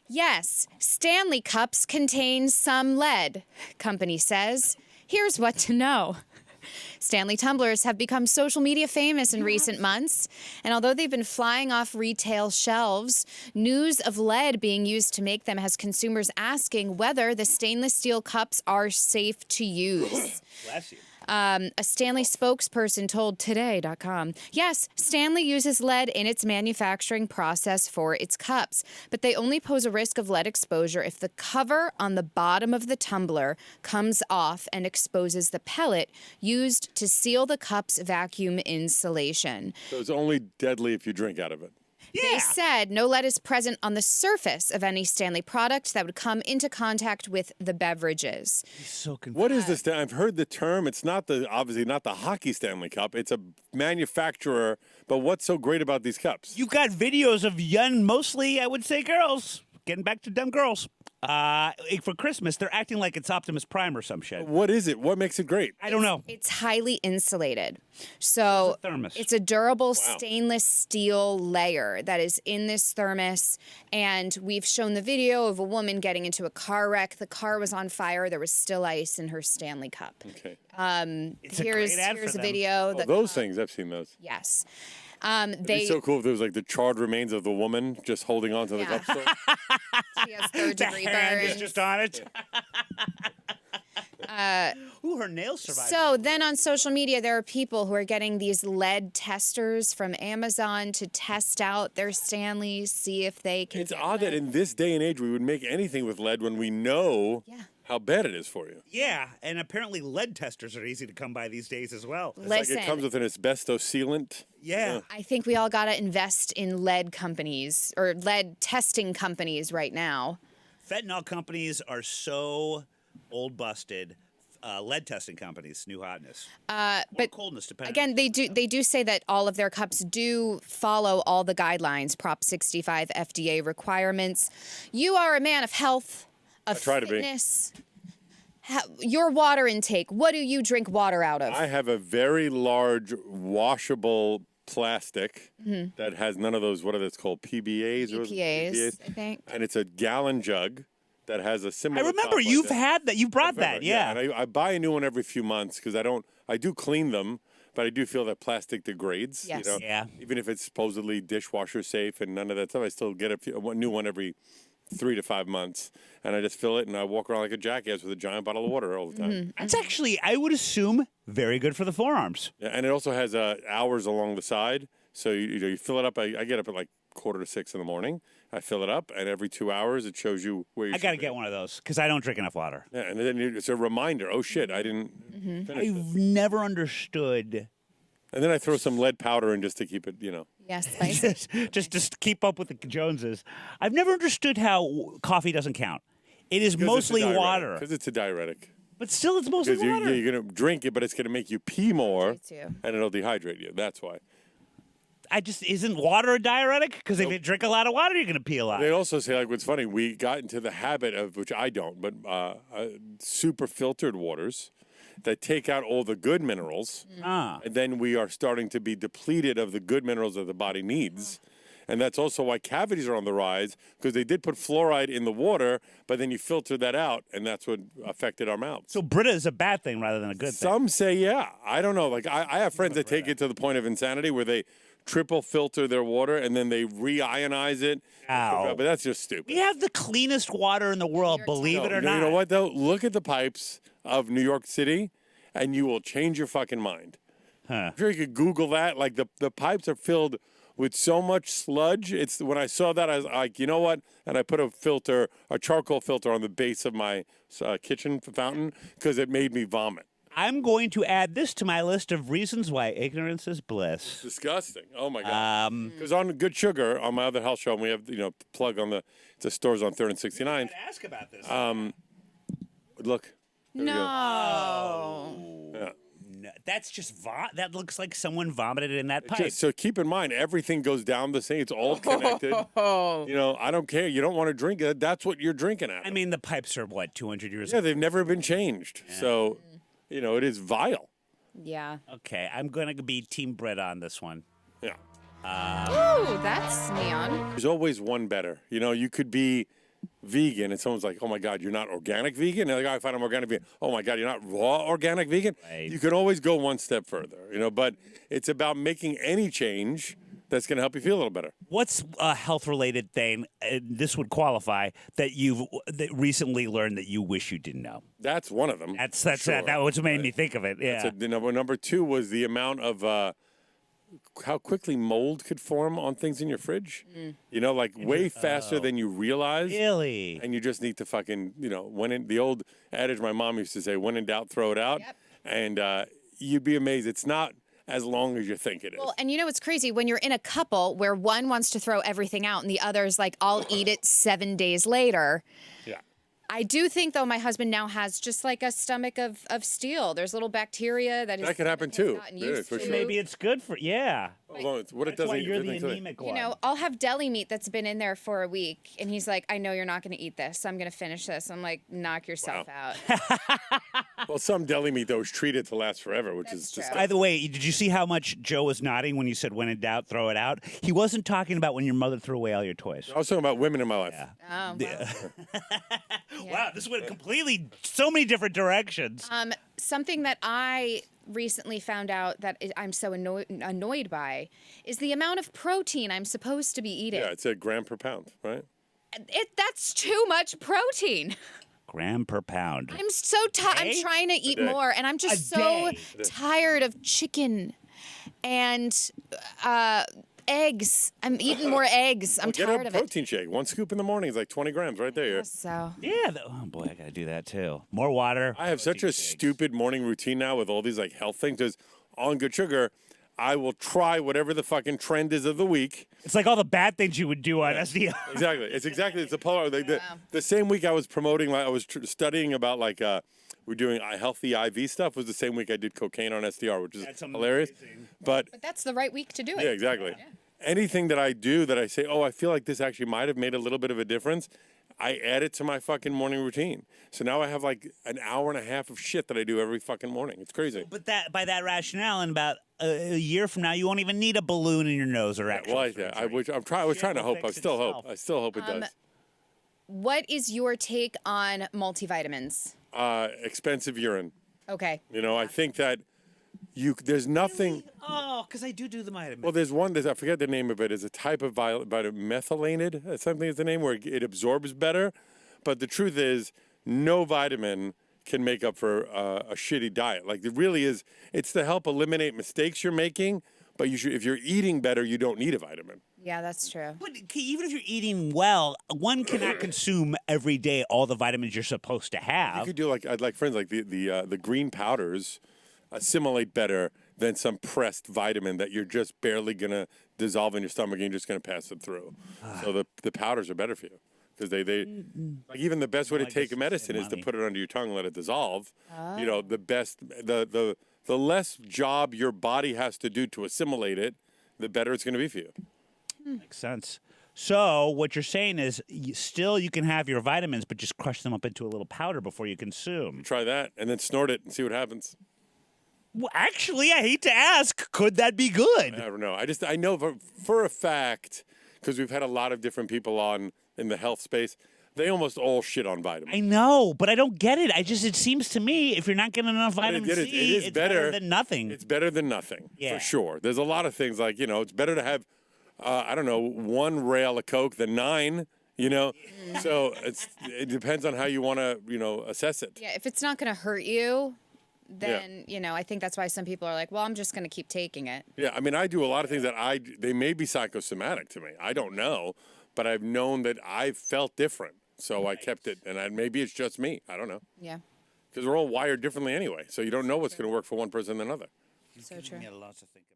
Yes, Stanley cups contain some lead, company says. Here's what to know. Stanley tumblers have become social media famous in recent months, and although they've been flying off retail shelves, news of lead being used to make them has consumers asking whether the stainless steel cups are safe to use. Bless you. A Stanley spokesperson told Today.com, yes, Stanley uses lead in its manufacturing process for its cups, but they only pose a risk of lead exposure if the cover on the bottom of the tumbler comes off and exposes the pellet used to seal the cup's vacuum insulation. So it's only deadly if you drink out of it. They said no lead is present on the surface of any Stanley product that would come into contact with the beverages. He's so confused. What is this? I've heard the term. It's not obviously not the hockey Stanley Cup. It's a manufacturer. But what's so great about these cups? You've got videos of young, mostly, I would say, girls. Getting back to dumb girls. For Christmas, they're acting like it's Optimus Prime or some shit. What is it? What makes it great? I don't know. It's highly insulated. So It's a thermos. it's a durable stainless steel layer that is in this thermos. And we've shown the video of a woman getting into a car wreck. The car was on fire. There was still ice in her Stanley cup. Okay. It's a great ad Here's for a them. video. Oh, those things. I've seen those. Yes. It'd be so cool if there was like the charred remains of the woman just holding on to the cup still. She has third-degree Hand is burns. just on it. Ooh, her nails survived. So then on social media, there are people who are getting these lead testers from Amazon to test out their Stanleys, see if they can. It's odd that in this day and age we would make anything with lead when we know how bad it is for you. Yeah, and apparently lead testers are easy to come by these days as well. It's like it comes with an asbestos sealant. Yeah. I think we all got to invest in lead companies or lead testing companies right now. Fentanyl companies are so old busted. Lead testing companies, new hotness. But coldness, depending. Again, they do say that all of their cups do follow all the guidelines, Prop 65 FDA requirements. You are a man of health, of fitness. Your water intake. What do you drink water out of? I have a very large washable plastic that has none of those, what are those called, PBAs? PBAs, I think. And it's a gallon jug that has a similar I remember top like you've that. had that. You brought that, yeah. And I buy a new one every few months because I do clean them, but I do feel that plastic degrades. Yes. You know? Yeah. Even if it's supposedly dishwasher safe and none of that stuff, I still get a new one every 3 to 5 months, and I just fill it and I walk around like a jackass with a giant bottle of water all the time. That's actually, I would assume, very good for the forearms. Yeah, and it also has hours along the side, so you fill it up. I get up at like 5:45 in the morning. I fill it up, and every 2 hours it shows you where you. I got to get one of those because I don't drink enough water. Yeah, and then it's a reminder. Oh shit, I didn't finish this. I've never understood. And then I throw some lead powder in just to keep it, Yes, spicy. just to keep up with the Joneses. I've never understood how coffee doesn't count. It is mostly water. Because it's a diuretic. But still, it's mostly Because water. you're going to drink it, but it's going to make you pee more, too. and it'll dehydrate you. That's why. Isn't water a diuretic? Because if you drink a lot of water, you're going to pee a lot. They also say, like, what's funny, we got into the habit of, which I don't, but super filtered waters that take out all the good minerals, and then we are starting to be depleted of the good minerals that the body needs. And that's also why cavities are on the rise, because they did put fluoride in the water, but then you filter that out, and that's what affected our mouths. So Brita is a bad thing rather than a good thing. Some say, yeah. I don't know. Like, I have friends that take it to the point of insanity where they triple filter their water and then they re-ionize it. Ow. But that's just stupid. We have the cleanest water in the world, believe it or not. You know what, though? Look at the pipes of New York City, and you will change your fucking mind. I'm sure you could Google that. Like, the pipes are filled with so much sludge. When I saw that, I was like, you know what? And I put a charcoal filter on the base of my kitchen fountain because it made me vomit. I'm going to add this to my list of reasons why ignorance is bliss. Disgusting. Oh, my God. Because on Good Sugar, on my other health show, and we have, plug on the stores on 3rd and 69. I ask about this. Look. There we go. No. Yeah. No, that's just that looks like someone vomited in that pipe. So keep in mind, everything goes down the same. It's all connected. I don't care. You don't want to drink it. That's what you're drinking out of. I mean, the pipes are, 200 years Yeah, old? they've never been changed. Yeah. So, it is vile. Yeah. Okay, I'm going to be Team Brita on this one. Yeah. Ooh, That's neon. There's always one better. You know, you could be vegan and someone's like, oh my God, you're not organic vegan? And like, I find I'm organic vegan. Oh my God, you're not raw organic vegan? Right. You can always go one step further, you know, but it's about making any change that's going to help you feel a little better. What's a health-related thing, this would qualify, that you've recently learned that you wish you didn't know? That's one of them. That's sure. that what made me think of it. Yeah. Number two was the amount of how quickly mold could form on things in your fridge. You know, like way faster than you realize. Really? And you just need to fucking, you know, the old adage my mom used to say, when in doubt, throw it out. Yep. And you'd be amazed. It's not as long as you think it is. Well, and you know what's crazy? When you're in a couple where one wants to throw everything out and the other's like, I'll eat it 7 days later. Yeah. I do think, though, my husband now has just like a stomach of steel. There's little bacteria that could happen too. Yeah, for to. sure. Maybe it's good for, yeah. Well, it's what it That's why doesn't. you're the anemic one. You know, I'll have deli meat that's been in there for a week, and he's like, I know you're not going to eat this, so I'm going to finish this. I'm like, knock yourself out. Well, some deli meat though is treated to last forever, which is just. By the way, did you see how much Joe was nodding when you said when in doubt, throw it out? He wasn't talking about when your mother threw away all your toys. I was talking about women in my life. Oh, well. Wow, this went completely so many different directions. Something that I recently found out that I'm so annoyed by is the amount of protein I'm supposed to be eating. Yeah, it's a gram per pound, right? That's too much protein. Gram per pound. I'm so tired. I'm trying to eat more, and I'm just so tired of chicken and eggs. I'm eating more eggs. I'm Get tired a of it. protein shake. One scoop in the morning is like 20 grams right there. So Yeah. Oh boy, I gotta do that too. More water. I have such a stupid morning routine now with all these like health things. Because on Good Sugar, I will try whatever the fucking trend is of the week. It's like all the bad things you would do on SDR. Exactly. It's the polar. The same week I was promoting, like I was studying about like we're doing healthy IV stuff. Was the same week I did cocaine on SDR, which is hilarious. But that's the right week to do it. yeah, exactly. Yeah. Anything that I do that I say, oh, I feel like this actually might have made a little bit of a difference, I add it to my fucking morning routine. So now I have like an hour and a half of shit that I do every fucking morning. It's crazy. But that by that rationale, in about a year from now, you won't even need a balloon in your nose or actual. Well, I was trying to hope. I still hope it does. What is your take on multivitamins? Expensive urine. Okay. You know, I think that there's nothing. Oh, because I do the vitamin. Well, there's one. I forget the name of it. It's a type of methylated. Something is the name where it absorbs better. But the truth is, no vitamin can make up for a shitty diet. Like it really is. It's to help eliminate mistakes you're making. But if you're eating better, you don't need a vitamin. Yeah, that's true. But even if you're eating well, one cannot consume every day all the vitamins you're supposed to have. You could do like friends like the green powders assimilate better than some pressed vitamin that you're just barely gonna dissolve in your stomach and you're just gonna pass it through. So the powders are better for you because they like even the best way to take a medicine is to put it under your tongue and let it dissolve. You know, the less job your body has to do to assimilate it, the better it's gonna be for you. Makes sense. So what you're saying is you can have your vitamins, but just crush them up into a little powder before you consume. Try that and then snort it and see what happens. Well, actually, I hate to ask, could that be good? I don't know. I know for a fact, because we've had a lot of different people on in the health space, they almost all shit on vitamins. I know, but I don't get it. It seems to me, if you're not getting enough vitamin C, it's better than nothing. It's better than nothing, for sure. There's a lot of things like, you know, it's better to have, I don't know, 1 rail of Coke than 9. You know, so it depends on how you want to, you know, assess it. Yeah, if it's not going to hurt you, then, you know, I think that's why some people are like, well, I'm just going to keep taking it. Yeah, I mean, I do a lot of things that they may be psychosomatic to me. I don't know, but I've known that I've felt different. So I kept it, and maybe it's just me. I don't know. Yeah. Because we're all wired differently anyway, so you don't know what's going to work for one person than another. So true. Lots of things.